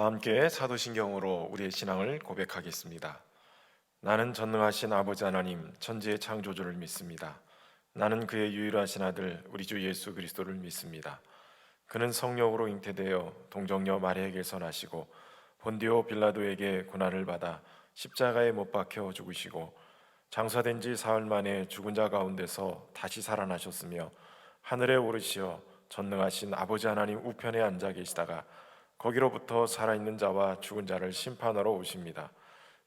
다 함께 사도신경으로 우리의 신앙을 고백하겠습니다. 나는 전능하신 아버지 하나님 천지의 창조주를 믿습니다. 나는 그의 유일하신 아들 우리 주 예수 그리스도를 믿습니다. 그는 성령으로 잉태되어 동정녀 마리아에게서 나시고 본디오 빌라도에게 고난을 받아 십자가에 못 박혀 죽으시고 장사된 지 사흘 만에 죽은 자 가운데서 다시 살아나셨으며 하늘에 오르시어 전능하신 아버지 하나님 우편에 앉아 계시다가 거기로부터 살아있는 자와 죽은 자를 심판하러 오십니다.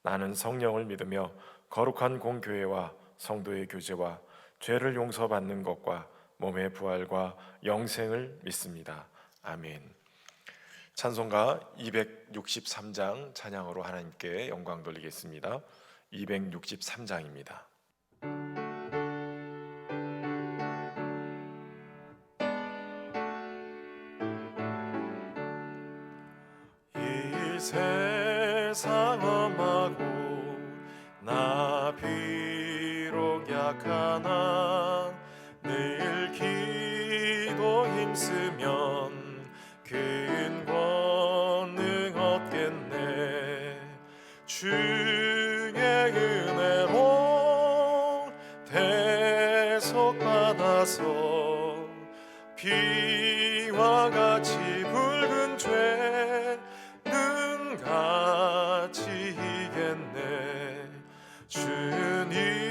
나는 성령을 믿으며 거룩한 공교회와 성도의 교제와 죄를 용서받는 것과 몸의 부활과 영생을 믿습니다. 아멘. 찬송가 263장 찬양으로 하나님께 영광 돌리겠습니다. 263장입니다. 이 세상 험하고 나 비록 약하나 늘 기도 힘쓰면 큰 권능 얻겠네. 주의 은혜로 대속받아서 비와 같이 붉은 죄는 같이 이겠네. 주님의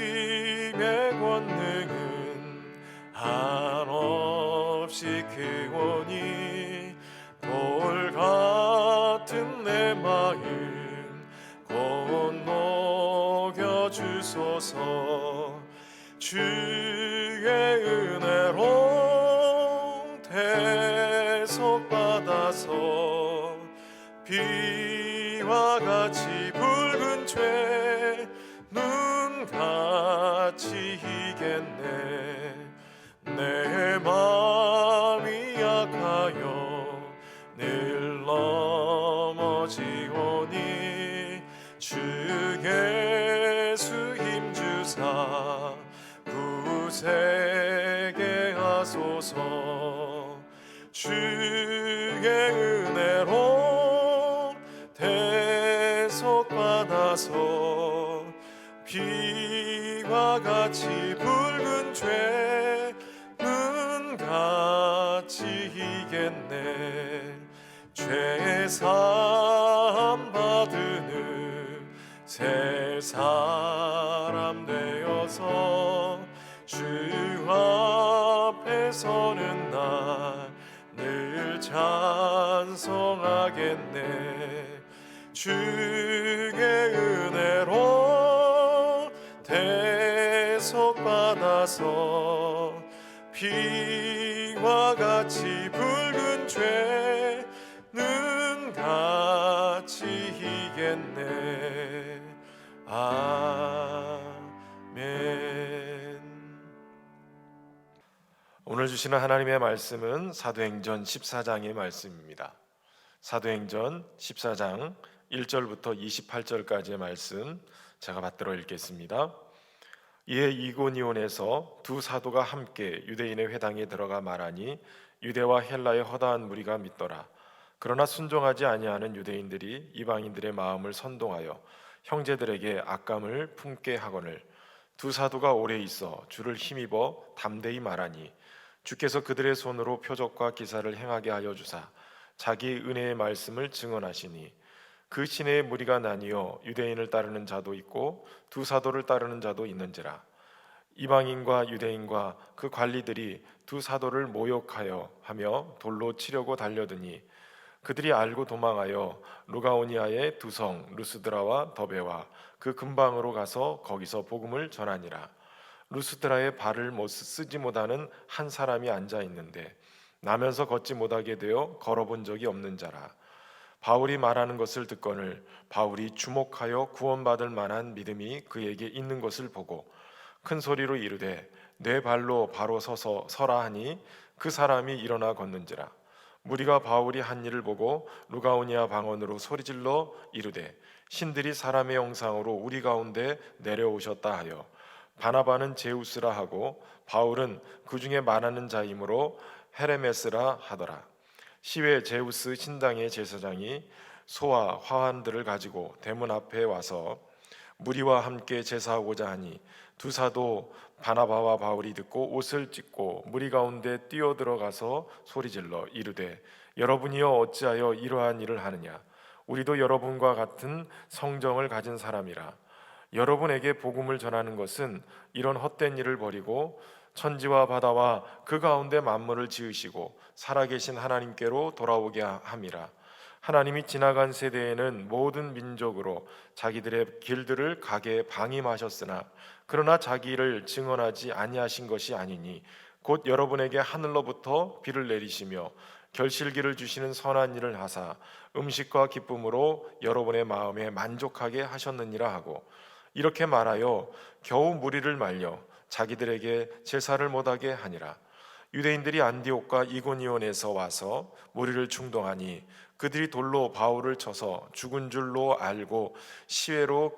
권능은 한없이 크오니 돌 같은 내 마음 곧 녹여주소서. 주의 은혜로 대속받아서 비와 같이 붉은 죄 눈 같이 이겠네. 내 마음이 약하여 늘 넘어지오니 주 예수 힘주사 구세게 하소서. 주의 은혜로 대속받아서 비와 같이 붉은 죄는 같이 이겠네. 죄사함 받으는 새 사람 되어서 주 앞에 서는 날 늘 찬송하겠네. 주의 은혜로 대속받아서 비와 같이 붉은 죄는 같이 이겠네. 아멘. 오늘 주시는 하나님의 말씀은 사도행전 14장의 말씀입니다. 사도행전 14장 1절부터 28절까지의 말씀 제가 받들어 읽겠습니다. 이에 이고니온에서 두 사도가 함께 유대인의 회당에 들어가 말하니 유대와 헬라의 허다한 무리가 믿더라. 그러나 순종하지 아니하는 유대인들이 이방인들의 마음을 선동하여 형제들에게 악감을 품게 하거늘 두 사도가 오래 있어 주를 힘입어 담대히 말하니 주께서 그들의 손으로 표적과 기사를 행하게 하여 주사 자기 은혜의 말씀을 증언하시니 그 시내에 무리가 나뉘어 유대인을 따르는 자도 있고 두 사도를 따르는 자도 있는지라. 이방인과 유대인과 그 관리들이 두 사도를 모욕하여 하며 돌로 치려고 달려드니 그들이 알고 도망하여 루가오니아의 두 성 루스드라와 더베와 그 근방으로 가서 거기서 복음을 전하니라. 루스드라에 발을 쓰지 못하는 한 사람이 앉아 있는데 나면서 걷지 못하게 되어 걸어본 적이 없는 자라. 바울이 말하는 것을 듣거늘 바울이 주목하여 구원받을 만한 믿음이 그에게 있는 것을 보고 큰 소리로 이르되 내 발로 바로 서라 하니 그 사람이 일어나 걷는지라. 무리가 바울이 한 일을 보고 루가오니아 방언으로 소리질러 이르되 신들이 사람의 형상으로 우리 가운데 내려오셨다 하여 바나바는 제우스라 하고 바울은 그 중에 말하는 자이므로 헤레메스라 하더라. 시외 제우스 신당의 제사장이 소와 화환들을 가지고 대문 앞에 와서 무리와 함께 제사하고자 하니 두 사도 바나바와 바울이 듣고 옷을 찢고 무리 가운데 뛰어들어가서 소리질러 이르되 여러분이여 어찌하여 이러한 일을 하느냐 우리도 여러분과 같은 성정을 가진 사람이라 여러분에게 복음을 전하는 것은 이런 헛된 일을 버리고 천지와 바다와 그 가운데 만물을 지으시고 살아계신 하나님께로 돌아오게 함이라. 하나님이 지나간 세대에는 모든 민족으로 자기들의 길들을 가게 방임하셨으나 그러나 자기를 증언하지 아니하신 것이 아니니 곧 여러분에게 하늘로부터 비를 내리시며 결실기를 주시는 선한 일을 하사 음식과 기쁨으로 여러분의 마음에 만족하게 하셨느니라 하고 이렇게 말하여 겨우 무리를 말려 자기들에게 제사를 못하게 하니라. 유대인들이 안디옥과 이고니온에서 와서 무리를 충동하니 그들이 돌로 바울을 쳐서 죽은 줄로 알고 시외로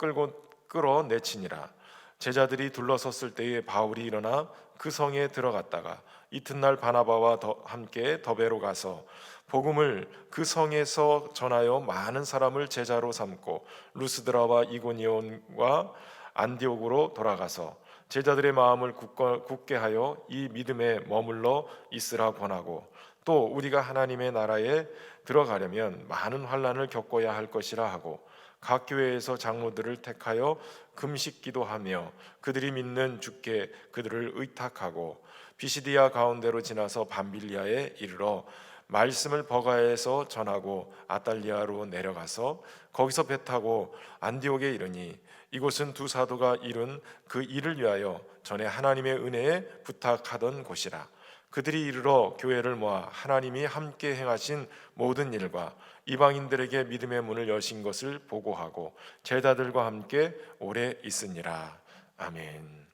끌어내치니라. 제자들이 둘러섰을 때에 바울이 일어나 그 성에 들어갔다가 이튿날 바나바와 함께 더베로 가서 복음을 그 성에서 전하여 많은 사람을 제자로 삼고 루스드라와 이고니온과 안디옥으로 돌아가서 제자들의 마음을 굳게 하여 이 믿음에 머물러 있으라 권하고 또 우리가 하나님의 나라에 들어가려면 많은 환난을 겪어야 할 것이라 하고 각 교회에서 장로들을 택하여 금식 기도하며 그들이 믿는 주께 그들을 의탁하고 비시디아 가운데로 지나서 밤빌리아에 이르러 말씀을 버가에서 전하고 아달리아로 내려가서 거기서 배 타고 안디옥에 이르니 이곳은 두 사도가 이룬 그 일을 위하여 전에 하나님의 은혜에 부탁하던 곳이라. 그들이 이르러 교회를 모아 하나님이 함께 행하신 모든 일과 이방인들에게 믿음의 문을 여신 것을 보고하고 제자들과 함께 오래 있으니라. 아멘.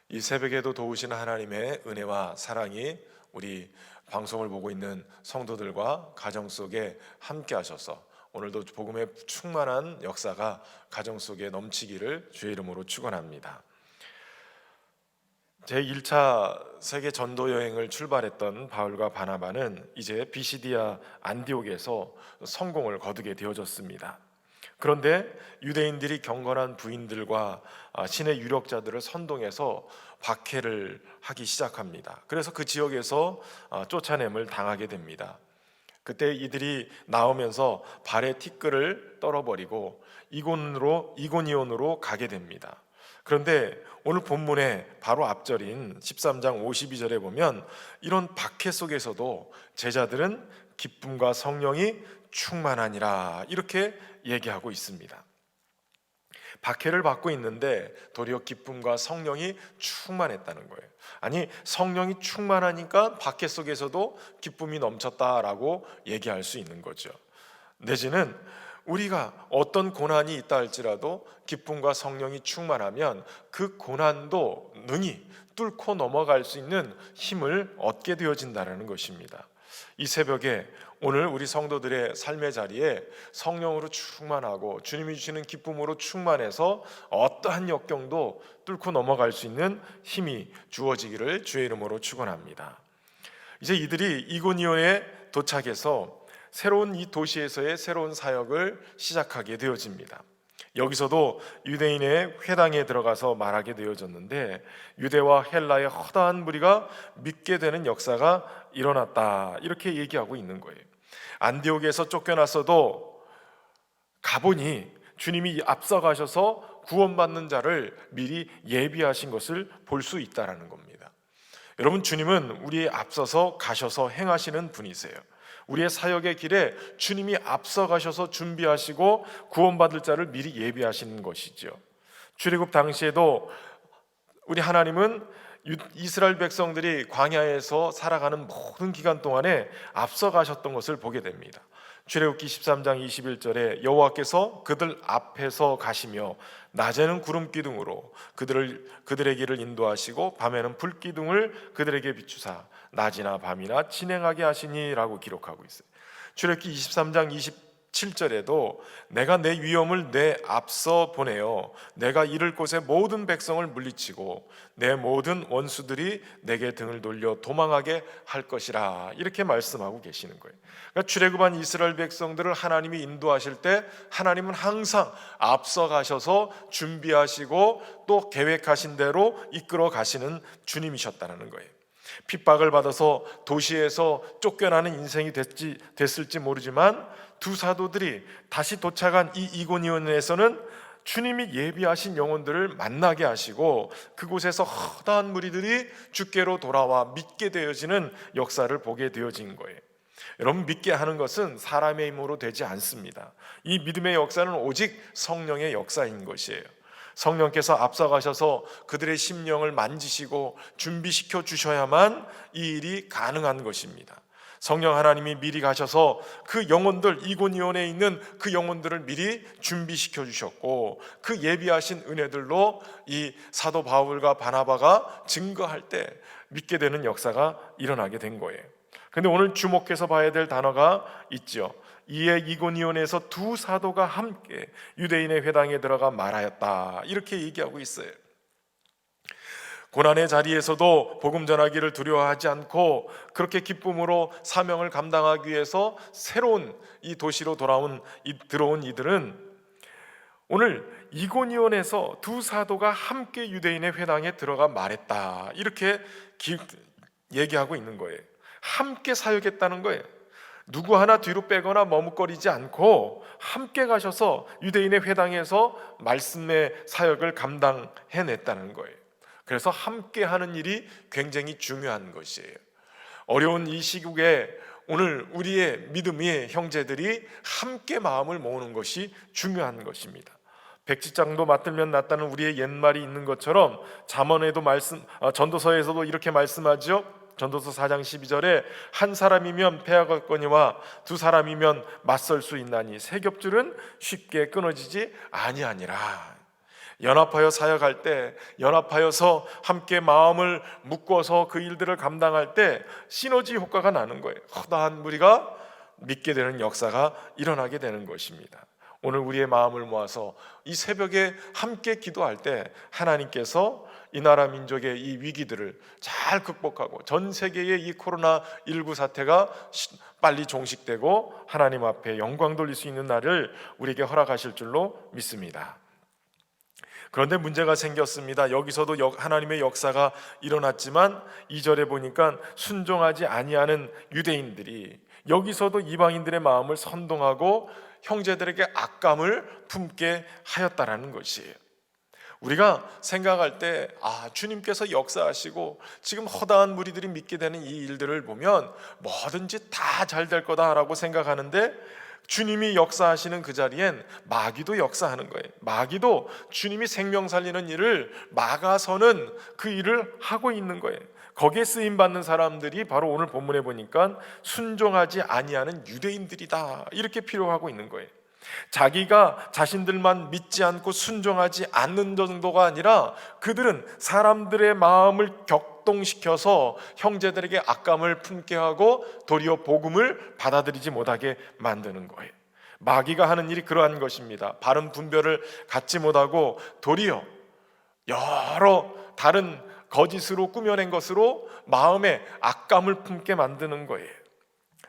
이 새벽에도 도우시는 하나님의 은혜와 사랑이 우리 방송을 보고 있는 성도들과 가정 속에 함께 하셔서 오늘도 복음의 충만한 역사가 가정 속에 넘치기를 주의 이름으로 축원합니다. 제1차 세계 전도 여행을 출발했던 바울과 바나바는 이제 비시디아 안디옥에서 성공을 거두게 되어졌습니다. 그런데 유대인들이 경건한 부인들과 신의 유력자들을 선동해서 박해를 하기 시작합니다. 그래서 그 지역에서 쫓아냄을 당하게 됩니다. 그때 이들이 나오면서 발에 티끌을 떨어버리고 이고니온으로 가게 됩니다. 그런데 오늘 본문의 바로 앞절인 13장 52절에 보면 이런 박해 속에서도 제자들은 기쁨과 성령이 충만하니라 이렇게 얘기하고 있습니다. 박해를 받고 있는데 도리어 기쁨과 성령이 충만했다는 거예요. 아니, 성령이 충만하니까 박해 속에서도 기쁨이 넘쳤다라고 얘기할 수 있는 거죠. 내지는 우리가 어떤 고난이 있다 할지라도 기쁨과 성령이 충만하면 그 고난도 능히 뚫고 넘어갈 수 있는 힘을 얻게 되어진다는 것입니다. 이 새벽에 오늘 우리 성도들의 삶의 자리에 성령으로 충만하고 주님이 주시는 기쁨으로 충만해서 어떠한 역경도 뚫고 넘어갈 수 있는 힘이 주어지기를 주의 이름으로 축원합니다. 이제 이들이 이고니온에 도착해서 새로운 이 도시에서의 새로운 사역을 시작하게 되어집니다. 여기서도 유대인의 회당에 들어가서 말하게 되어졌는데 유대와 헬라의 허다한 무리가 믿게 되는 역사가 일어났다 이렇게 얘기하고 있는 거예요. 안디옥에서 쫓겨났어도 가보니 주님이 앞서가셔서 구원받는 자를 미리 예비하신 것을 볼 수 있다는 겁니다. 여러분, 주님은 우리의 앞서서 가셔서 행하시는 분이세요. 우리의 사역의 길에 주님이 앞서가셔서 준비하시고 구원받을 자를 미리 예비하시는 것이죠. 출애굽 당시에도 우리 하나님은 이스라엘 백성들이 광야에서 살아가는 모든 기간 동안에 앞서가셨던 것을 보게 됩니다. 출애굽기 13장 21절에 여호와께서 그들 앞에서 가시며 낮에는 구름 기둥으로 그들의 길을 인도하시고 밤에는 불 기둥을 그들에게 비추사 낮이나 밤이나 진행하게 하시니라고 기록하고 있어요. 출애굽기 23장 7절에도 내가 내 위엄을 내 앞서 보내어 내가 이를 곳의 모든 백성을 물리치고 내 모든 원수들이 내게 등을 돌려 도망하게 할 것이라, 이렇게 말씀하고 계시는 거예요. 그러니까 출애굽한 이스라엘 백성들을 하나님이 인도하실 때 하나님은 항상 앞서 가셔서 준비하시고 또 계획하신 대로 이끌어 가시는 주님이셨다는 거예요. 핍박을 받아서 도시에서 쫓겨나는 인생이 됐을지 모르지만 두 사도들이 다시 도착한 이 이고니온에서는 주님이 예비하신 영혼들을 만나게 하시고 그곳에서 허다한 무리들이 주께로 돌아와 믿게 되어지는 역사를 보게 되어진 거예요. 여러분, 믿게 하는 것은 사람의 힘으로 되지 않습니다. 이 믿음의 역사는 오직 성령의 역사인 것이에요. 성령께서 앞서가셔서 그들의 심령을 만지시고 준비시켜 주셔야만 이 일이 가능한 것입니다. 성령 하나님이 미리 가셔서 그 영혼들, 이고니온에 있는 그 영혼들을 미리 준비시켜 주셨고 그 예비하신 은혜들로 이 사도 바울과 바나바가 증거할 때 믿게 되는 역사가 일어나게 된 거예요. 그런데 오늘 주목해서 봐야 될 단어가 있죠. 이에 이고니온에서 두 사도가 함께 유대인의 회당에 들어가 말하였다, 이렇게 얘기하고 있어요. 고난의 자리에서도 복음 전하기를 두려워하지 않고 그렇게 기쁨으로 사명을 감당하기 위해서 새로운 이 도시로 들어온 이들은 오늘 이고니온에서 두 사도가 함께 유대인의 회당에 들어가 말했다, 이렇게 얘기하고 있는 거예요. 함께 사역했다는 거예요. 누구 하나 뒤로 빼거나 머뭇거리지 않고 함께 가셔서 유대인의 회당에서 말씀의 사역을 감당해냈다는 거예요. 그래서 함께 하는 일이 굉장히 중요한 것이에요. 어려운 이 시국에 오늘 우리의 믿음의 형제들이 함께 마음을 모으는 것이 중요한 것입니다. 백지장도 맞들면 낫다는 우리의 옛말이 있는 것처럼 잠언에도 전도서에서도 이렇게 말씀하죠. 전도서 4장 12절에 한 사람이면 패하겠거니와 두 사람이면 맞설 수 있나니 세 겹줄은 쉽게 끊어지지 아니하니라. 연합하여 사역할 때, 연합하여서 함께 마음을 묶어서 그 일들을 감당할 때 시너지 효과가 나는 거예요. 허다한 무리가 믿게 되는 역사가 일어나게 되는 것입니다. 오늘 우리의 마음을 모아서 이 새벽에 함께 기도할 때 하나님께서 이 나라 민족의 이 위기들을 잘 극복하고 전 세계의 이 코로나19 사태가 빨리 종식되고 하나님 앞에 영광 돌릴 수 있는 날을 우리에게 허락하실 줄로 믿습니다. 그런데 문제가 생겼습니다. 여기서도 하나님의 역사가 일어났지만 2절에 보니까 순종하지 아니하는 유대인들이 여기서도 이방인들의 마음을 선동하고 형제들에게 악감을 품게 하였다라는 것이에요. 우리가 생각할 때 주님께서 역사하시고 지금 허다한 무리들이 믿게 되는 이 일들을 보면 뭐든지 다 잘 될 거다라고 생각하는데 주님이 역사하시는 그 자리엔 마귀도 역사하는 거예요. 마귀도 주님이 생명 살리는 일을 막아서는 그 일을 하고 있는 거예요. 거기에 쓰임받는 사람들이 바로 오늘 본문에 보니까 순종하지 아니하는 유대인들이다, 이렇게 필요하고 있는 거예요. 자기가 자신들만 믿지 않고 순종하지 않는 정도가 아니라 그들은 사람들의 마음을 격동시켜서 형제들에게 악감을 품게 하고 도리어 복음을 받아들이지 못하게 만드는 거예요. 마귀가 하는 일이 그러한 것입니다. 바른 분별을 갖지 못하고 도리어 여러 다른 거짓으로 꾸며낸 것으로 마음에 악감을 품게 만드는 거예요.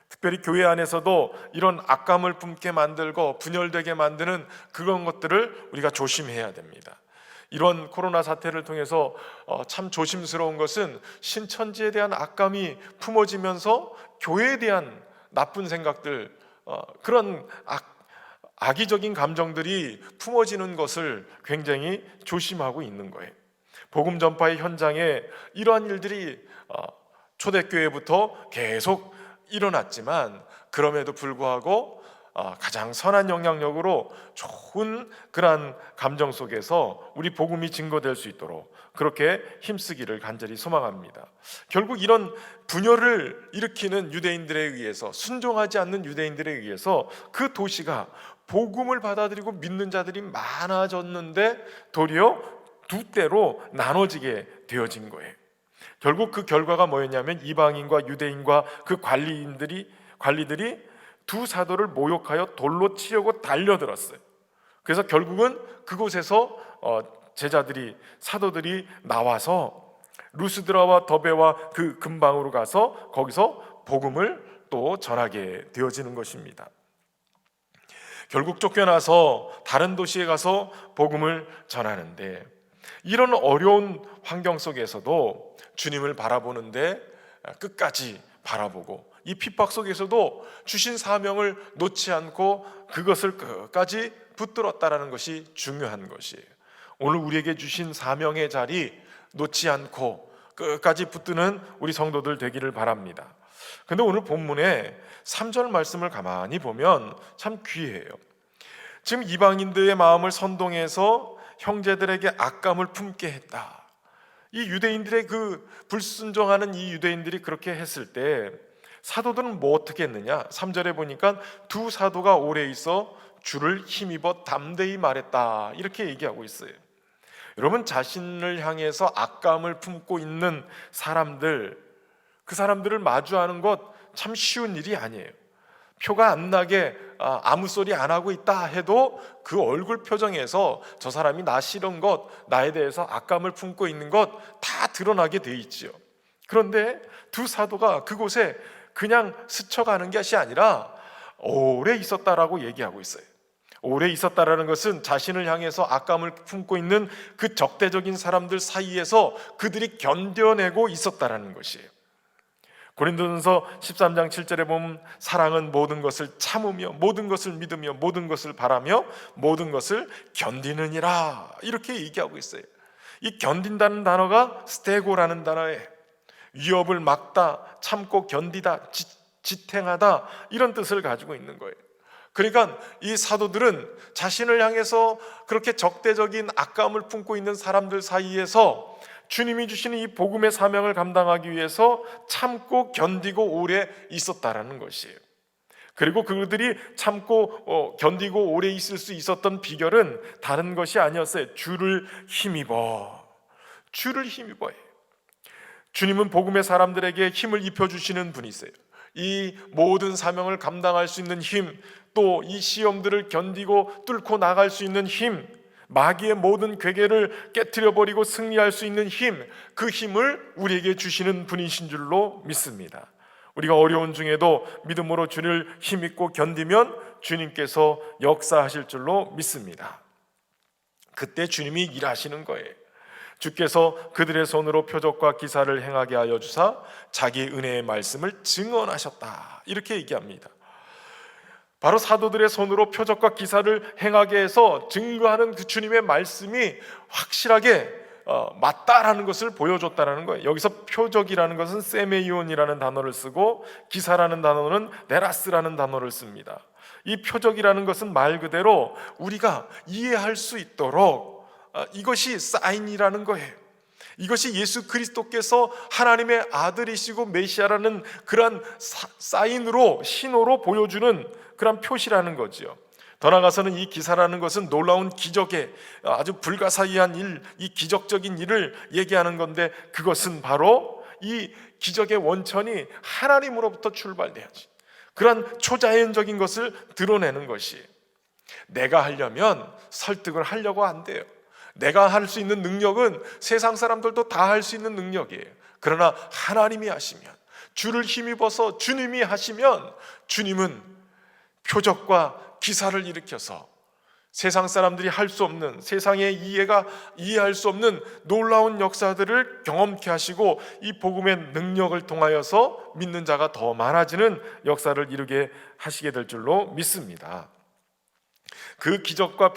특별히 교회 안에서도 이런 악감을 품게 만들고 분열되게 만드는 그런 것들을 우리가 조심해야 됩니다. 이런 코로나 사태를 통해서 참 조심스러운 것은 신천지에 대한 악감이 품어지면서 교회에 대한 나쁜 생각들, 그런 악의적인 감정들이 품어지는 것을 굉장히 조심하고 있는 거예요. 복음 전파의 현장에 이러한 일들이 초대교회부터 계속 일어났지만 그럼에도 불구하고 가장 선한 영향력으로 좋은 그러한 감정 속에서 우리 복음이 증거될 수 있도록 그렇게 힘쓰기를 간절히 소망합니다. 결국 이런 분열을 일으키는 유대인들에 의해서, 순종하지 않는 유대인들에 의해서 그 도시가 복음을 받아들이고 믿는 자들이 많아졌는데 도리어 두 때로 나눠지게 되어진 거예요. 결국 그 결과가 뭐였냐면 이방인과 유대인과 그 관리들이 두 사도를 모욕하여 돌로 치려고 달려들었어요. 그래서 결국은 그곳에서 제자들이, 사도들이 나와서 루스드라와 더베와 그 근방으로 가서 거기서 복음을 또 전하게 되어지는 것입니다. 결국 쫓겨나서 다른 도시에 가서 복음을 전하는데, 이런 어려운 환경 속에서도 주님을 바라보는데 끝까지 바라보고, 이 핍박 속에서도 주신 사명을 놓지 않고 그것을 끝까지 붙들었다라는 것이 중요한 것이에요. 오늘 우리에게 주신 사명의 자리 놓지 않고 끝까지 붙드는 우리 성도들 되기를 바랍니다. 근데 오늘 본문에 3절 말씀을 가만히 보면 참 귀해요. 지금 이방인들의 마음을 선동해서 형제들에게 악감을 품게 했다. 이 유대인들의 그 불순종하는 이 유대인들이 그렇게 했을 때 사도들은 뭐 어떻게 했느냐? 3절에 보니까 두 사도가 오래 있어 주를 힘입어 담대히 말했다, 이렇게 얘기하고 있어요. 여러분, 자신을 향해서 악감을 품고 있는 사람들, 그 사람들을 마주하는 것 참 쉬운 일이 아니에요. 표가 안 나게 아무 소리 안 하고 있다 해도 그 얼굴 표정에서 저 사람이 나 싫은 것, 나에 대해서 악감을 품고 있는 것 다 드러나게 돼 있지요. 그런데 두 사도가 그곳에 그냥 스쳐가는 것이 아니라 오래 있었다라고 얘기하고 있어요. 오래 있었다라는 것은 자신을 향해서 악감을 품고 있는 그 적대적인 사람들 사이에서 그들이 견뎌내고 있었다라는 것이에요. 고린도전서 13장 7절에 보면 사랑은 모든 것을 참으며 모든 것을 믿으며 모든 것을 바라며 모든 것을 견디느니라, 이렇게 얘기하고 있어요. 이 견딘다는 단어가 스테고라는 단어에 위협을 막다, 참고 견디다, 지탱하다, 이런 뜻을 가지고 있는 거예요. 그러니까 이 사도들은 자신을 향해서 그렇게 적대적인 악감을 품고 있는 사람들 사이에서 주님이 주시는 이 복음의 사명을 감당하기 위해서 참고 견디고 오래 있었다라는 것이에요. 그리고 그들이 참고 견디고 오래 있을 수 있었던 비결은 다른 것이 아니었어요. 주를 힘입어. 주를 힘입어요. 주님은 복음의 사람들에게 힘을 입혀주시는 분이세요. 이 모든 사명을 감당할 수 있는 힘, 또 이 시험들을 견디고 뚫고 나갈 수 있는 힘, 마귀의 모든 괴계를 깨트려버리고 승리할 수 있는 힘, 그 힘을 우리에게 주시는 분이신 줄로 믿습니다. 우리가 어려운 중에도 믿음으로 주를 힘입고 견디면 주님께서 역사하실 줄로 믿습니다. 그때 주님이 일하시는 거예요. 주께서 그들의 손으로 표적과 기사를 행하게 하여 주사 자기 은혜의 말씀을 증언하셨다, 이렇게 얘기합니다. 바로 사도들의 손으로 표적과 기사를 행하게 해서 증거하는 그 주님의 말씀이 확실하게 맞다라는 것을 보여줬다라는 거예요. 여기서 표적이라는 것은 세메이온이라는 단어를 쓰고 기사라는 단어는 네라스라는 단어를 씁니다. 이 표적이라는 것은 말 그대로 우리가 이해할 수 있도록 이것이 사인이라는 거예요. 이것이 예수 그리스도께서 하나님의 아들이시고 메시아라는 그러한 사인으로, 신호로 보여주는 그런 표시라는 거지요. 더 나아가서는 이 기사라는 것은 놀라운 기적의 아주 불가사의한 일, 이 기적적인 일을 얘기하는 건데, 그것은 바로 이 기적의 원천이 하나님으로부터 출발돼야지, 그런 초자연적인 것을 드러내는 것이. 내가 하려면 설득을 하려고 안 돼요. 내가 할 수 있는 능력은 세상 사람들도 다 할 수 있는 능력이에요. 그러나 하나님이 하시면, 주를 힘입어서 주님이 하시면, 주님은 표적과 기사를 일으켜서 세상 사람들이 할 수 없는, 세상의 이해할 수 없는 놀라운 역사들을 경험케 하시고 이 복음의 능력을 통하여서 믿는 자가 더 많아지는 역사를 이루게 하시게 될 줄로 믿습니다. 그 기적과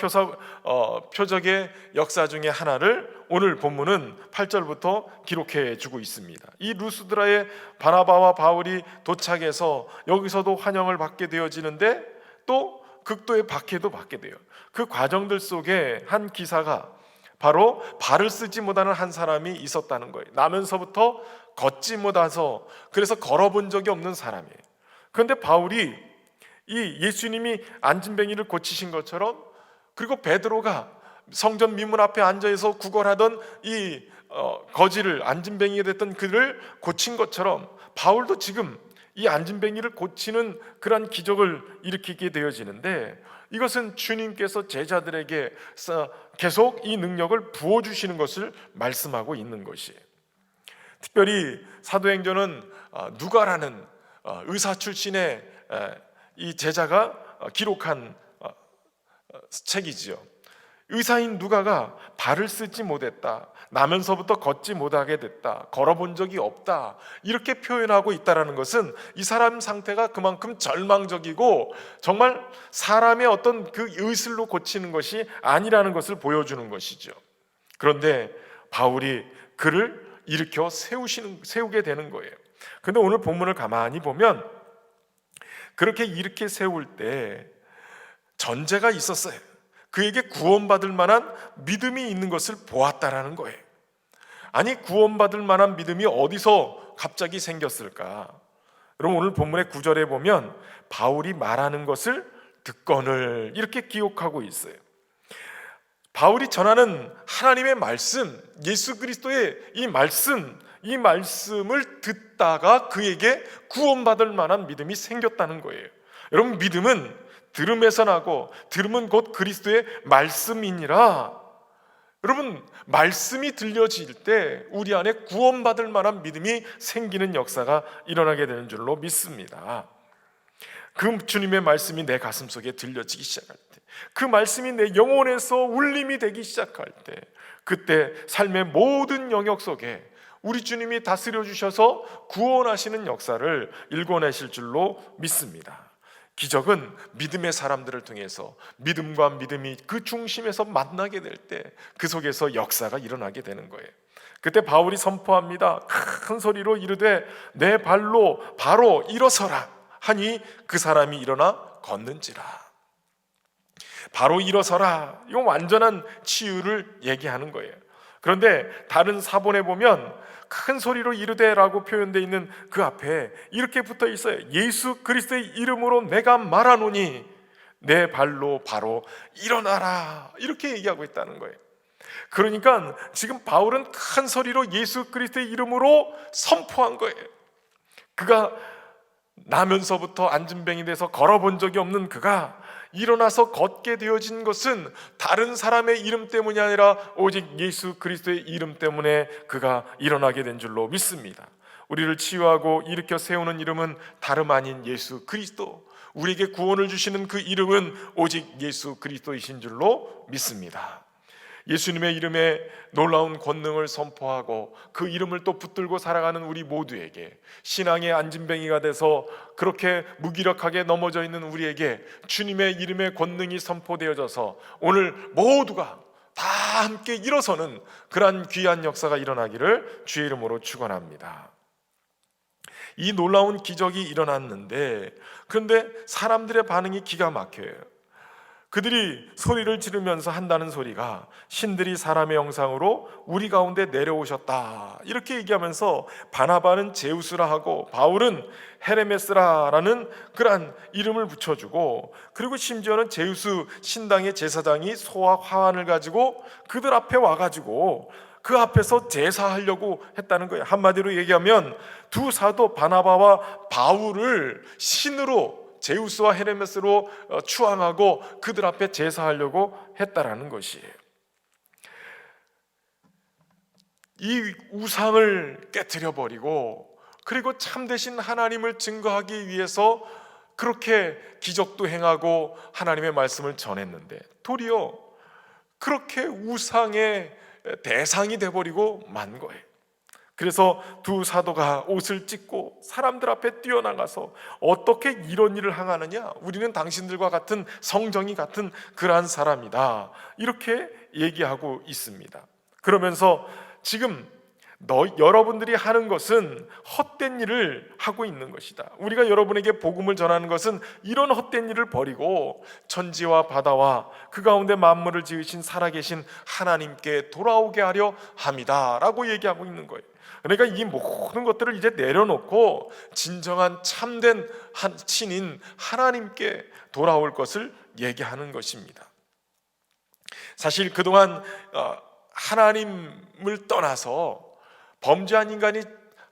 표적의 역사 중에 하나를 오늘 본문은 8절부터 기록해 주고 있습니다. 이 루스드라의 바나바와 바울이 도착해서 여기서도 환영을 받게 되어지는데, 또 극도의 박해도 받게 돼요. 그 과정들 속에 한 기사가 바로 발을 쓰지 못하는 한 사람이 있었다는 거예요. 나면서부터 걷지 못해서, 그래서 걸어본 적이 없는 사람이에요. 그런데 바울이 이 예수님이 안진뱅이를 고치신 것처럼, 그리고 베드로가 성전 미문 앞에 앉아서 구걸하던 이 거지를, 안진뱅이가 됐던 그를 고친 것처럼 바울도 지금 이 안진뱅이를 고치는 그러한 기적을 일으키게 되어지는데, 이것은 주님께서 제자들에게 계속 이 능력을 부어주시는 것을 말씀하고 있는 것이에요. 특별히 사도행전은 누가라는 의사 출신의 이 제자가 기록한 책이지요. 의사인 누가가 발을 쓰지 못했다, 나면서부터 걷지 못하게 됐다, 걸어본 적이 없다, 이렇게 표현하고 있다는 것은 이 사람 상태가 그만큼 절망적이고 정말 사람의 어떤 그 의술로 고치는 것이 아니라는 것을 보여주는 것이죠. 그런데 바울이 그를 일으켜 세우게 되는 거예요. 그런데 오늘 본문을 가만히 보면 그렇게 이렇게 세울 때 전제가 있었어요. 그에게 구원받을 만한 믿음이 있는 것을 보았다라는 거예요. 아니, 구원받을 만한 믿음이 어디서 갑자기 생겼을까? 여러분, 오늘 본문의 9절에 보면 바울이 말하는 것을 듣거늘 이렇게 기록하고 있어요. 바울이 전하는 하나님의 말씀, 예수 그리스도의 이 말씀을 듣다가 그에게 구원받을 만한 믿음이 생겼다는 거예요. 여러분, 믿음은 들음에서 나고 들음은 곧 그리스도의 말씀이니라. 여러분, 말씀이 들려질 때 우리 안에 구원받을 만한 믿음이 생기는 역사가 일어나게 되는 줄로 믿습니다. 그 주님의 말씀이 내 가슴 속에 들려지기 시작할 때, 그 말씀이 내 영혼에서 울림이 되기 시작할 때, 그때 삶의 모든 영역 속에 우리 주님이 다스려 주셔서 구원하시는 역사를 일궈내실 줄로 믿습니다. 기적은 믿음의 사람들을 통해서 믿음과 믿음이 그 중심에서 만나게 될 때 그 속에서 역사가 일어나게 되는 거예요. 그때 바울이 선포합니다. 큰 소리로 이르되 내 발로 바로 일어서라 하니 그 사람이 일어나 걷는지라. 바로 일어서라, 이건 완전한 치유를 얘기하는 거예요. 그런데 다른 사본에 보면 큰 소리로 이르되라고 표현되어 있는 그 앞에 이렇게 붙어 있어요. 예수 그리스도의 이름으로 내가 말하노니 내 발로 바로 일어나라, 이렇게 얘기하고 있다는 거예요. 그러니까 지금 바울은 큰 소리로 예수 그리스도의 이름으로 선포한 거예요. 그가 나면서부터 안진뱅이 돼서 걸어본 적이 없는 그가 일어나서 걷게 되어진 것은 다른 사람의 이름 때문이 아니라 오직 예수 그리스도의 이름 때문에 그가 일어나게 된 줄로 믿습니다. 우리를 치유하고 일으켜 세우는 이름은 다름 아닌 예수 그리스도, 우리에게 구원을 주시는 그 이름은 오직 예수 그리스도이신 줄로 믿습니다. 예수님의 이름에 놀라운 권능을 선포하고 그 이름을 또 붙들고 살아가는 우리 모두에게, 신앙의 안진뱅이가 돼서 그렇게 무기력하게 넘어져 있는 우리에게 주님의 이름의 권능이 선포되어져서 오늘 모두가 다 함께 일어서는 그러한 귀한 역사가 일어나기를 주의 이름으로 축원합니다. 이 놀라운 기적이 일어났는데, 그런데 사람들의 반응이 기가 막혀요. 그들이 소리를 지르면서 한다는 소리가 신들이 사람의 형상으로 우리 가운데 내려오셨다, 이렇게 얘기하면서 바나바는 제우스라 하고 바울은 헤레메스라라는 그러한 이름을 붙여주고, 그리고 심지어는 제우스 신당의 제사장이 소와 화환을 가지고 그들 앞에 와가지고 그 앞에서 제사하려고 했다는 거예요. 한마디로 얘기하면 두 사도 바나바와 바울을 신으로, 제우스와 헤르메스로 추앙하고 그들 앞에 제사하려고 했다라는 것이에요. 이 우상을 깨트려 버리고, 그리고 참되신 하나님을 증거하기 위해서 그렇게 기적도 행하고 하나님의 말씀을 전했는데, 도리어 그렇게 우상의 대상이 돼버리고 만 거예요. 그래서 두 사도가 옷을 찢고 사람들 앞에 뛰어나가서 어떻게 이런 일을 행하느냐, 우리는 당신들과 같은 성정이 같은 그러한 사람이다, 이렇게 얘기하고 있습니다. 그러면서 지금 여러분들이 하는 것은 헛된 일을 하고 있는 것이다. 우리가 여러분에게 복음을 전하는 것은 이런 헛된 일을 버리고 천지와 바다와 그 가운데 만물을 지으신 살아계신 하나님께 돌아오게 하려 함이다 라고 얘기하고 있는 거예요. 그러니까 이 모든 것들을 이제 내려놓고 진정한 참된 신인 하나님께 돌아올 것을 얘기하는 것입니다. 사실 그동안 하나님을 떠나서 범죄한 인간이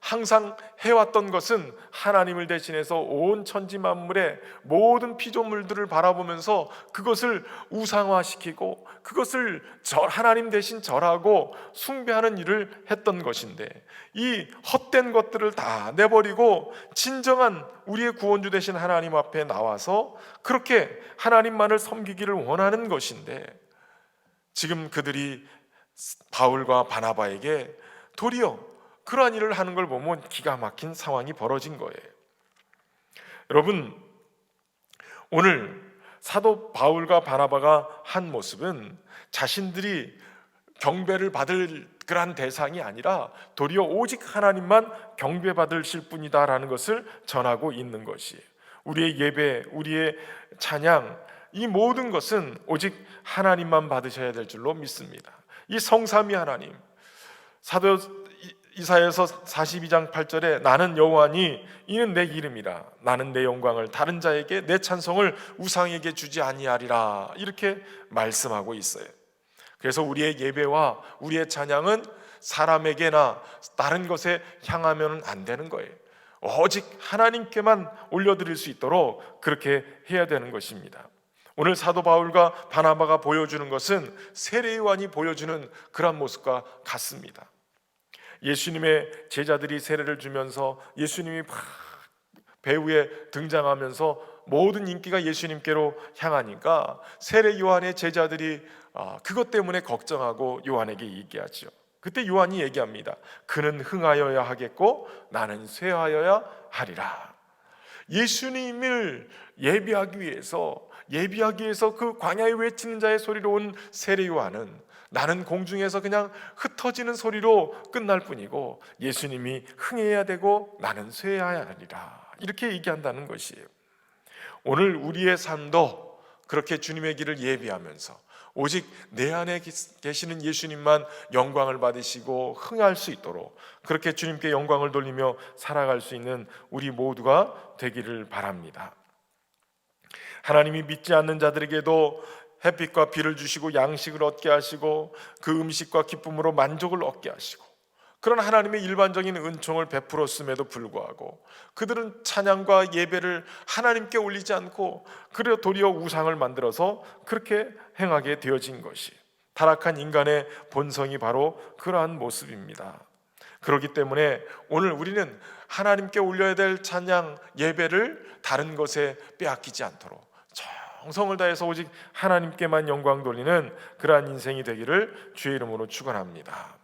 항상 해왔던 것은 하나님을 대신해서 온 천지 만물의 모든 피조물들을 바라보면서 그것을 우상화시키고 그것을 하나님 대신 절하고 숭배하는 일을 했던 것인데, 이 헛된 것들을 다 내버리고 진정한 우리의 구원주 되신 하나님 앞에 나와서 그렇게 하나님만을 섬기기를 원하는 것인데, 지금 그들이 바울과 바나바에게 도리어 그러한 일을 하는 걸 보면 기가 막힌 상황이 벌어진 거예요. 여러분, 오늘 사도 바울과 바나바가 한 모습은 자신들이 경배를 받을 그러한 대상이 아니라 도리어 오직 하나님만 경배받으실 뿐이다라는 것을 전하고 있는 것이에요. 우리의 예배, 우리의 찬양, 이 모든 것은 오직 하나님만 받으셔야 될 줄로 믿습니다. 이 성삼위 하나님, 사도 이사야서 42장 8절에 나는 여호와니 이는 내 이름이라 나는 내 영광을 다른 자에게 내 찬송을 우상에게 주지 아니하리라, 이렇게 말씀하고 있어요. 그래서 우리의 예배와 우리의 찬양은 사람에게나 다른 것에 향하면 안 되는 거예요. 오직 하나님께만 올려드릴 수 있도록 그렇게 해야 되는 것입니다. 오늘 사도 바울과 바나바가 보여주는 것은 세례요한이 보여주는 그런 모습과 같습니다. 예수님의 제자들이 세례를 주면서 예수님이 막 배후에 등장하면서 모든 인기가 예수님께로 향하니까 세례 요한의 제자들이 그것 때문에 걱정하고 요한에게 얘기하죠. 그때 요한이 얘기합니다. 그는 흥하여야 하겠고 나는 쇠하여야 하리라. 예수님을 예비하기 위해서 그 광야에 외치는 자의 소리로 온 세례 요한은 나는 공중에서 그냥 흩어지는 소리로 끝날 뿐이고 예수님이 흥해야 되고 나는 쇠해야 하리라, 이렇게 얘기한다는 것이에요. 오늘 우리의 삶도 그렇게 주님의 길을 예비하면서 오직 내 안에 계시는 예수님만 영광을 받으시고 흥할 수 있도록 그렇게 주님께 영광을 돌리며 살아갈 수 있는 우리 모두가 되기를 바랍니다. 하나님이 믿지 않는 자들에게도 햇빛과 비를 주시고 양식을 얻게 하시고 그 음식과 기쁨으로 만족을 얻게 하시고 그런 하나님의 일반적인 은총을 베풀었음에도 불구하고 그들은 찬양과 예배를 하나님께 올리지 않고 그려 도리어 우상을 만들어서 그렇게 행하게 되어진 것이 타락한 인간의 본성이 바로 그러한 모습입니다. 그렇기 때문에 오늘 우리는 하나님께 올려야 될 찬양 예배를 다른 것에 빼앗기지 않도록 정성을 다해서 오직 하나님께만 영광 돌리는 그러한 인생이 되기를 주의 이름으로 축원합니다.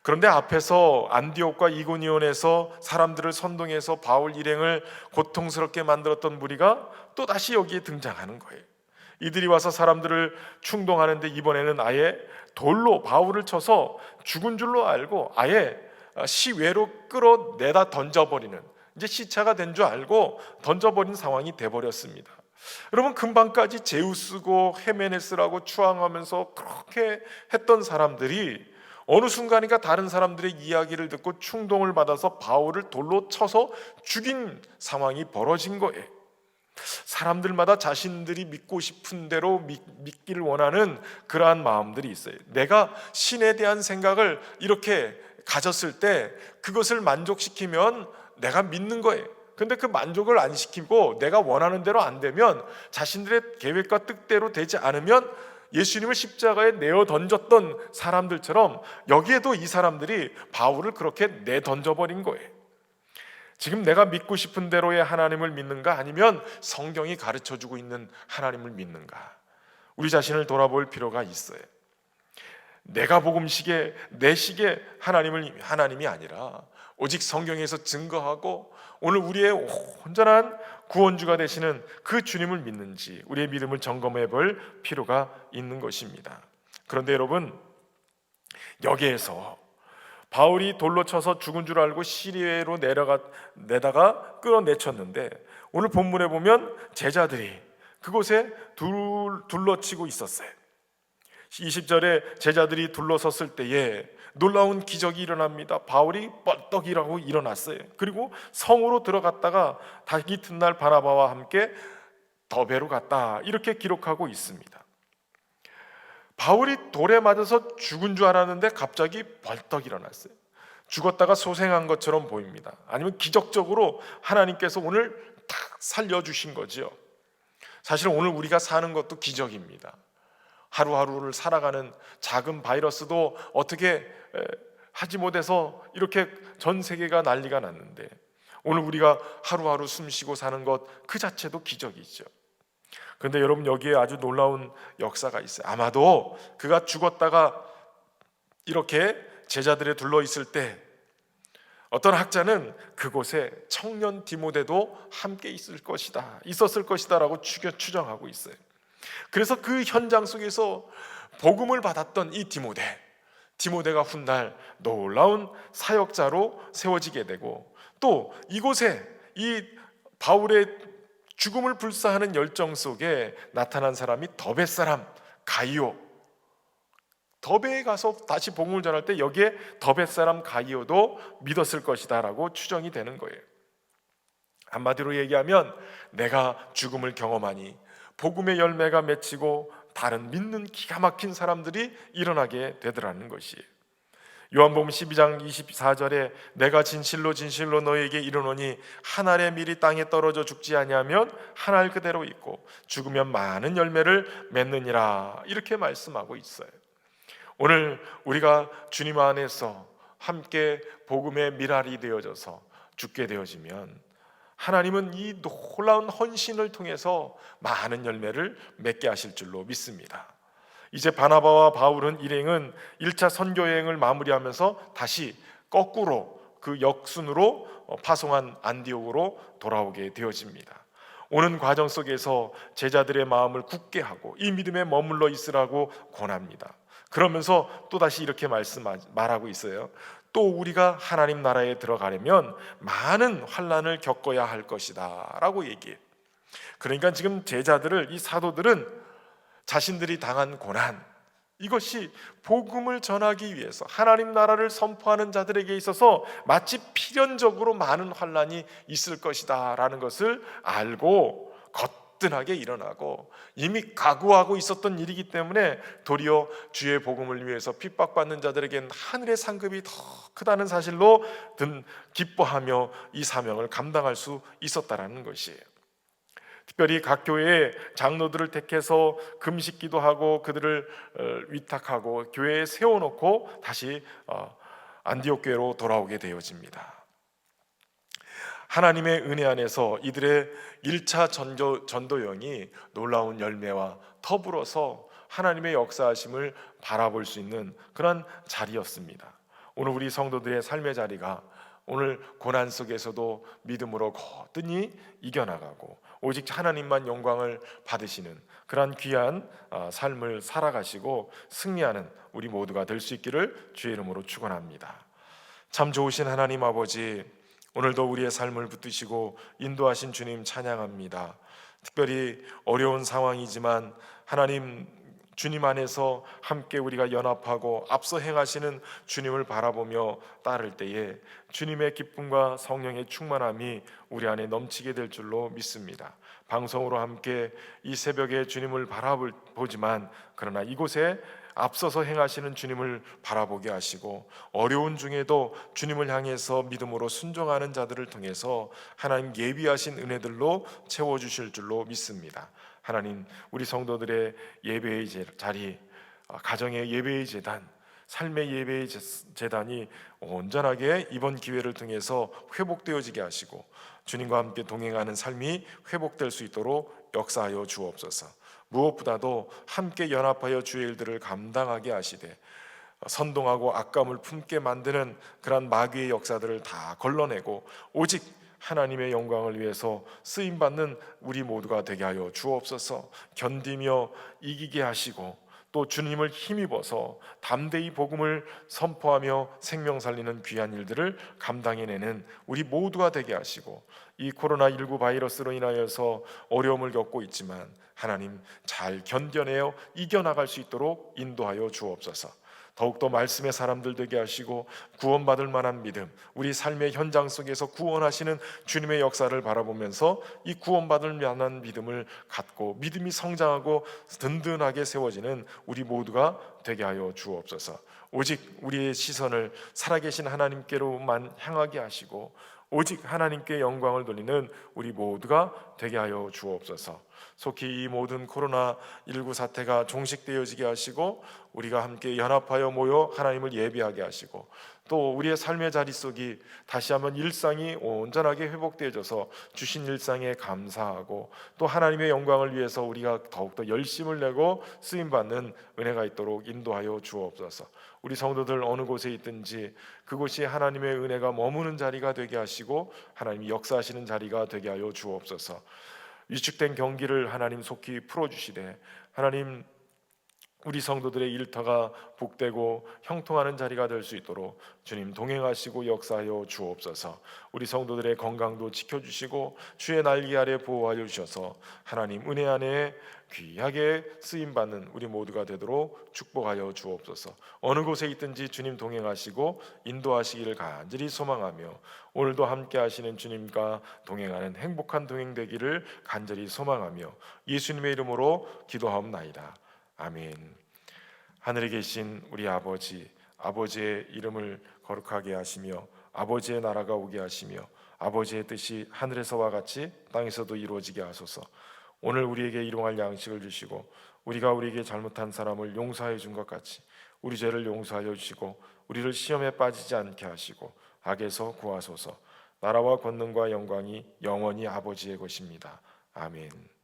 그런데 앞에서 안디옥과 이고니온에서 사람들을 선동해서 바울 일행을 고통스럽게 만들었던 무리가 또 다시 여기에 등장하는 거예요. 이들이 와서 사람들을 충동하는데 이번에는 아예 돌로 바울을 쳐서 죽은 줄로 알고 아예 시외로 끌어내다 던져버리는, 이제 시차가 된 줄 알고 던져버린 상황이 돼버렸습니다. 여러분, 금방까지 제우스고 헤메네스라고 추앙하면서 그렇게 했던 사람들이 어느 순간인가 다른 사람들의 이야기를 듣고 충동을 받아서 바울을 돌로 쳐서 죽인 상황이 벌어진 거예요. 사람들마다 자신들이 믿고 싶은 대로 믿기를 원하는 그러한 마음들이 있어요. 내가 신에 대한 생각을 이렇게 가졌을 때 그것을 만족시키면 내가 믿는 거예요. 근데 그 만족을 안 시키고 내가 원하는 대로 안 되면, 자신들의 계획과 뜻대로 되지 않으면 예수님을 십자가에 내어 던졌던 사람들처럼 여기에도 이 사람들이 바울을 그렇게 내 던져버린 거예요. 지금 내가 믿고 싶은 대로의 하나님을 믿는가, 아니면 성경이 가르쳐주고 있는 하나님을 믿는가, 우리 자신을 돌아볼 필요가 있어요. 내가 복음식의 내 식의 하나님이 아니라 오직 성경에서 증거하고 오늘 우리의 온전한 구원주가 되시는 그 주님을 믿는지 우리의 믿음을 점검해 볼 필요가 있는 것입니다. 그런데 여러분, 여기에서 바울이 돌로 쳐서 죽은 줄 알고 시리에로 내다가 끌어내쳤는데, 오늘 본문에 보면 제자들이 그곳에 둘러치고 있었어요. 20절에 제자들이 둘러섰을 때에 놀라운 기적이 일어납니다. 바울이 뻘떡이라고 일어났어요. 그리고 성으로 들어갔다가 다시 이튿날 바나바와 함께 더베로 갔다, 이렇게 기록하고 있습니다. 바울이 돌에 맞아서 죽은 줄 알았는데 갑자기 벌떡 일어났어요. 죽었다가 소생한 것처럼 보입니다. 아니면 기적적으로 하나님께서 오늘 탁 살려주신 거지요. 사실 오늘 우리가 사는 것도 기적입니다. 하루하루를 살아가는 작은 바이러스도 어떻게 하지 못해서 이렇게 전 세계가 난리가 났는데, 오늘 우리가 하루하루 숨쉬고 사는 것 그 자체도 기적이죠. 그런데 여러분, 여기에 아주 놀라운 역사가 있어요. 아마도 그가 죽었다가 이렇게 제자들에 둘러 있을 때 어떤 학자는 그곳에 청년 디모데도 함께 있었을 것이다라고 추정하고 있어요. 그래서 그 현장 속에서 복음을 받았던 이 디모데가 훗날 놀라운 사역자로 세워지게 되고, 또 이곳에 이 바울의 죽음을 불사하는 열정 속에 나타난 사람이 더베 사람 가이오, 더베에 가서 다시 복음을 전할 때 여기에 더베 사람 가이오도 믿었을 것이다 라고 추정이 되는 거예요. 한마디로 얘기하면 내가 죽음을 경험하니 복음의 열매가 맺히고 다른 믿는 기가 막힌 사람들이 일어나게 되더라는 것이에요. 요한복음 12장 24절에 내가 진실로 진실로 너에게 이르노니 한 알의 밀이 땅에 떨어져 죽지 아니하면 한 알 그대로 있고 죽으면 많은 열매를 맺느니라, 이렇게 말씀하고 있어요. 오늘 우리가 주님 안에서 함께 복음의 밀알이 되어져서 죽게 되어지면 하나님은 이 놀라운 헌신을 통해서 많은 열매를 맺게 하실 줄로 믿습니다. 이제 바나바와 바울은 일행은 1차 선교 여행을 마무리하면서 다시 거꾸로 그 역순으로 파송한 안디옥으로 돌아오게 되어집니다. 오는 과정 속에서 제자들의 마음을 굳게 하고 이 믿음에 머물러 있으라고 권합니다. 그러면서 또다시 이렇게 말하고 있어요. 또 우리가 하나님 나라에 들어가려면 많은 환난을 겪어야 할 것이다 라고 얘기해요. 그러니까 지금 제자들을, 이 사도들은 자신들이 당한 고난, 이것이 복음을 전하기 위해서 하나님 나라를 선포하는 자들에게 있어서 마치 필연적으로 많은 환난이 있을 것이다 라는 것을 알고 거뜬하게 일어나고, 이미 각오하고 있었던 일이기 때문에 도리어 주의 복음을 위해서 핍박받는 자들에겐 하늘의 상급이 더 크다는 사실로 기뻐하며 이 사명을 감당할 수 있었다라는 것이에요. 특별히 각 교회의 장로들을 택해서 금식 기도하고 그들을 위탁하고 교회에 세워놓고 다시 안디옥 교회로 돌아오게 되어집니다. 하나님의 은혜 안에서 이들의 1차 전도 여행이 놀라운 열매와 더불어서 하나님의 역사하심을 바라볼 수 있는 그런 자리였습니다. 오늘 우리 성도들의 삶의 자리가 오늘 고난 속에서도 믿음으로 거뜬히 이겨나가고 오직 하나님만 영광을 받으시는 그런 귀한 삶을 살아가시고 승리하는 우리 모두가 될 수 있기를 주의 이름으로 축원합니다. 참 좋으신 하나님 아버지, 오늘도 우리의 삶을 붙드시고 인도하신 주님 찬양합니다. 특별히 어려운 상황이지만 하나님, 주님 안에서 함께 우리가 연합하고 앞서 행하시는 주님을 바라보며 따를 때에 주님의 기쁨과 성령의 충만함이 우리 안에 넘치게 될 줄로 믿습니다. 방송으로 함께 이 새벽에 주님을 바라보지만 그러나 이곳에 앞서서 행하시는 주님을 바라보게 하시고 어려운 중에도 주님을 향해서 믿음으로 순종하는 자들을 통해서 하나님 예비하신 은혜들로 채워주실 줄로 믿습니다. 하나님, 우리 성도들의 예배의 자리, 가정의 예배의 재단, 삶의 예배의 재단이 온전하게 이번 기회를 통해서 회복되어지게 하시고 주님과 함께 동행하는 삶이 회복될 수 있도록 역사하여 주옵소서. 무엇보다도 함께 연합하여 주의 일들을 감당하게 하시되 선동하고 악감을 품게 만드는 그런 마귀의 역사들을 다 걸러내고 오직 하나님의 영광을 위해서 쓰임받는 우리 모두가 되게 하여 주옵소서. 견디며 이기게 하시고 또 주님을 힘입어서 담대히 복음을 선포하며 생명 살리는 귀한 일들을 감당해내는 우리 모두가 되게 하시고, 이 코로나19 바이러스로 인하여서 어려움을 겪고 있지만 하나님 잘 견뎌내어 이겨나갈 수 있도록 인도하여 주옵소서. 더욱더 말씀의 사람들 되게 하시고 구원받을 만한 믿음, 우리 삶의 현장 속에서 구원하시는 주님의 역사를 바라보면서 이 구원받을 만한 믿음을 갖고 믿음이 성장하고 든든하게 세워지는 우리 모두가 되게 하여 주옵소서. 오직 우리의 시선을 살아계신 하나님께로만 향하게 하시고 오직 하나님께 영광을 돌리는 우리 모두가 되게 하여 주옵소서. 속히 이 모든 코로나19 사태가 종식되어지게 하시고 우리가 함께 연합하여 모여 하나님을 예배하게 하시고 또 우리의 삶의 자리 속이 다시 한번 일상이 온전하게 회복되어져서 주신 일상에 감사하고 또 하나님의 영광을 위해서 우리가 더욱더 열심을 내고 쓰임받는 은혜가 있도록 인도하여 주옵소서. 우리 성도들 어느 곳에 있든지 그곳이 하나님의 은혜가 머무는 자리가 되게 하시고 하나님이 역사하시는 자리가 되게 하여 주옵소서. 위축된 경기를 하나님 속히 풀어주시되 하나님 우리 성도들의 일터가 복되고 형통하는 자리가 될 수 있도록 주님 동행하시고 역사하여 주옵소서. 우리 성도들의 건강도 지켜주시고 주의 날개 아래 보호하여 주셔서 하나님 은혜 안에 귀하게 쓰임받는 우리 모두가 되도록 축복하여 주옵소서. 어느 곳에 있든지 주님 동행하시고 인도하시기를 간절히 소망하며 오늘도 함께 하시는 주님과 동행하는 행복한 동행 되기를 간절히 소망하며 예수님의 이름으로 기도하옵나이다. 아멘. 하늘에 계신 우리 아버지, 아버지의 이름을 거룩하게 하시며 아버지의 나라가 오게 하시며 아버지의 뜻이 하늘에서와 같이 땅에서도 이루어지게 하소서. 오늘 우리에게 일용할 양식을 주시고 우리가 우리에게 잘못한 사람을 용서하여 준 것 같이 우리 죄를 용서하여 주시고 우리를 시험에 빠지지 않게 하시고 악에서 구하소서. 나라와 권능과 영광이 영원히 아버지의 것입니다. 아멘.